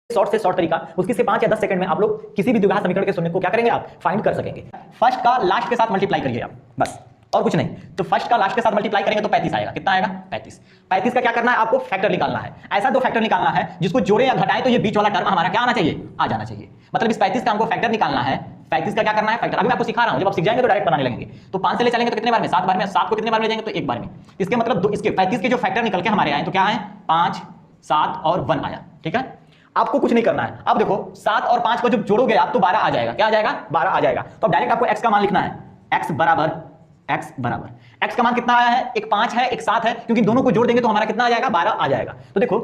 Short से short तरीका, मुश्किल से 5 या 10 सेकंड में आप लोग किसी भी द्विघात समीकरण के शून्य को क्या करेंगे, आप फाइंड कर सकेंगे। फर्स्ट का लास्ट के साथ मल्टीप्लाई करिए आप, बस और कुछ नहीं। तो फर्स्ट का लास्ट के साथ मल्टीप्लाई करेंगे तो 35 आएगा। कितना आएगा? 35। 35 का क्या करना है आपको? फैक्टर निकालना है। ऐसा दो फैक्टर निकालना है जिसको जोड़े या घटाए तो ये बीच वाला टर्म हमारा क्या आना चाहिए? आ जाना चाहिए। मतलब इस 35 का हमको फैक्टर निकालना है। 35 का क्या करना है? फैक्टर। अभी मैं आपको सिखा रहा हूं, जब आप सीख जाएंगे तो डायरेक्ट बनाने लगेंगे। तो 5 से ले चलेंगे तो कितने बार में? 7 बार में। 7 को कितने बार में जाएंगे? तो एक बार में। इसके मतलब इसके 35 के जो फैक्टर निकल के हमारे आए तो क्या है? 5, 7 और 1 आया। ठीक है, आपको कुछ नहीं करना है। अब देखो 7 और 5 को जब जोड़ोगे आप तो 12 आ जाएगा। क्या आ जाएगा? 12 आ जाएगा। तो अब डायरेक्ट आपको x का मान लिखना है। x बराबर x का मान कितना आया है? एक 5 है, एक 7 है, क्योंकि दोनों को जोड़ देंगे तो हमारा कितना आ जाएगा? 12 आ जाएगा। तो देखो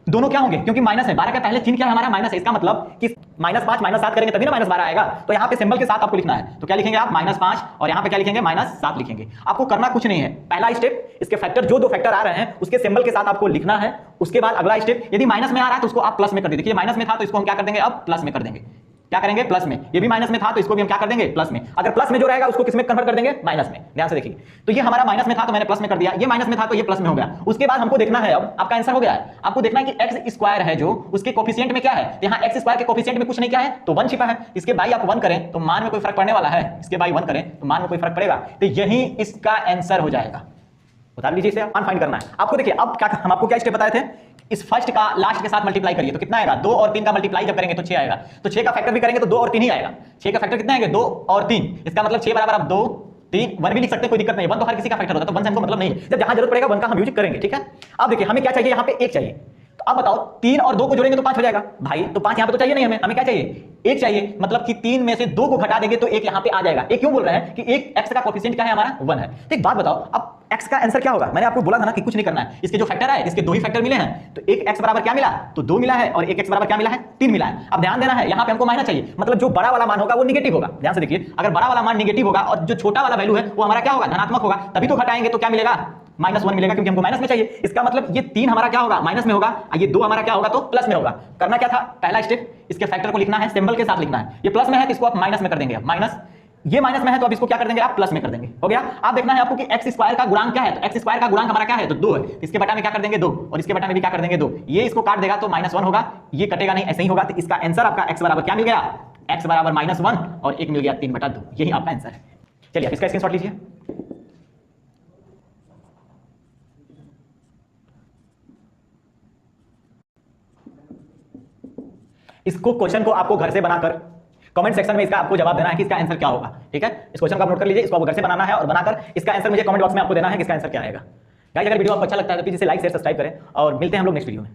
दोनों क्या होंगे, क्योंकि माइनस है। 12 का पहले चिन्ह क्या है हमारा? माइनस है। इसका मतलब कि -5 -7 करेंगे तभी ना -12 आएगा। तो यहां पे सिंबल के साथ आपको लिखना है। तो क्या लिखेंगे आप? -5 और यहां पे क्या लिखेंगे? -7 लिखेंगे। आपको करना कुछ नहीं है। पहला स्टेप, इसके फैक्टर जो दो फैक्टर आ रहे हैं उसके सिंबल के साथ आपको लिखना है। उसके बाद अगला स्टेप, यदि माइनस में आ रहा है तो उसको आप प्लस में कर दीजिए। देखिए माइनस में था तो इसको हम क्या कर देंगे? अब प्लस में कर देंगे। क्या करेंगे? प्लस में। ये भी माइनस में था तो इसको भी हम क्या कर देंगे? प्लस में। अगर प्लस में जो रहेगा उसको किसमें कन्वर्ट कर देंगे? माइनस में। ध्यान से देखिए, तो ये हमारा माइनस में था तो मैंने प्लस में कर दिया, ये माइनस में था तो ये प्लस में हो गया। उसके बाद हमको देखना है, अब आपका आंसर हो गया है। आपको देखना है कि एक्स स्क्वायर है जो उसके कोफिशिएंट में क्या है। यहाँ एक्स स्क्वायर के कोफिशिएंट में कुछ नहीं क्या है तो 1 छिपा है। इसके बाई आप 1 करें तो मान में कोई फर्क पड़ने वाला है? इसके बाई 1 करें तो मान में कोई फर्क पड़ेगा? तो यही इसका आंसर हो जाएगा। बता लीजिए, इसे मान फाइंड करना है आपको। देखिए अब क्या, हम आपको क्या स्टेप बताए थे? इस फर्स्ट का लास्ट के साथ मल्टीप्लाई करिए तो कितना आएगा? 2 और 3 का मल्टीप्लाई जब करेंगे तो 6 आएगा। तो 6 का फैक्टर भी करेंगे तो 2 और 3 ही आएगा। 6 का फैक्टर कितना आएगा? 2 और 3। इसका मतलब 6 बराबर आप 2 3 1 भी लिख सकते हैं, कोई दिक्कत नहीं। 1 तो हर किसी का फैक्टर होता है, तो 1 से हमको मतलब नहीं है। जब जहां जरूरत पड़ेगा 1 का हम यूज करेंगे। ठीक है, अब देखिए हमें क्या चाहिए? यहाँ पे 1 चाहिए। तो अब बताओ 3 और 2 को जोड़ेंगे तो 5 हो जाएगा भाई। तो 5 यहाँ पे तो चाहिए नहीं, हमें क्या चाहिए? 1 चाहिए। मतलब कि 3 में से 2 को घटा देंगे तो 1 यहाँ पे आ जाएगा। एक क्यों बोल रहे हैं कि एक x का कोफिशिएंट क्या है हमारा? 1 है। तो एक बात बताओ, अब x का आंसर क्या होगा? मैंने आपको बोला था ना कि कुछ नहीं करना है। इसके जो फैक्टर है, इसके 2 ही फैक्टर मिले हैं, तो एक x बराबर क्या मिला? तो 2 मिला है, और एक x बराबर क्या मिला है? 3 मिला है। अब ध्यान देना है, यहाँ पे हमको माइनस चाहिए। मतलब जो बड़ा वाला मान होगा वो निगेटिव होगा। ध्यान से देखिए, अगर बड़ा वाला मान निगेटिव होगा और जो छोटा वाला वैल्यू है वो हमारा क्या होगा? धनात्मक होगा। तभी तो घटाएंगे तो क्या मिलेगा? -1 मिलेगा, क्योंकि हमको माइनस में चाहिए। इसका मतलब ये 3 हमारा क्या होगा? माइनस में होगा, ये 2 हमारा क्या होगा? तो प्लस में होगा। करना क्या था? पहला स्टेप, इसके फैक्टर को लिखना है, सिंबल के साथ लिखना है। ये प्लस में है तो इसको आप माइनस में कर देंगे। माइनस, ये माइनस में है तो अब इसको क्या कर देंगे? आप प्लस में कर देंगे। हो गया। आप देखना है आपको कि एक्स स्क्वायर का गुणांक क्या है। तो एक्स स्क्वायर का गुणांक हमारा क्या है? तो 2 है। इसके बटा में क्या कर देंगे? 2, और इसके बटा में भी क्या कर देंगे? 2। ये इसको काट देगा तो -1 होगा, ये कटेगा नहीं, ऐसे ही होगा। तो इसका आंसर आपका x बराबर क्या मिल गया? x बराबर -1 और 1 मिल गया 3/2। यही आपका आंसर है। चलिए इसका स्क्रीनशॉट लीजिए। इसको क्वेश्चन को आपको घर से बनाकर कमेंट सेक्शन में इसका आपको जवाब देना है कि इसका आंसर क्या होगा। ठीक है, इस क्वेश्चन को आप नोट कर लीजिए। इसको आपको घर से बनाना है और बनाकर इसका आंसर मुझे कमेंट बॉक्स में आपको देना है कि इसका आंसर क्या आएगा। गाइस अगर वीडियो आपको अच्छा लगता है तो प्लीज इसे लाइक शेयर सब्सक्राइब करें और मिलते हैं हम लोग नेक्स्ट वीडियो में।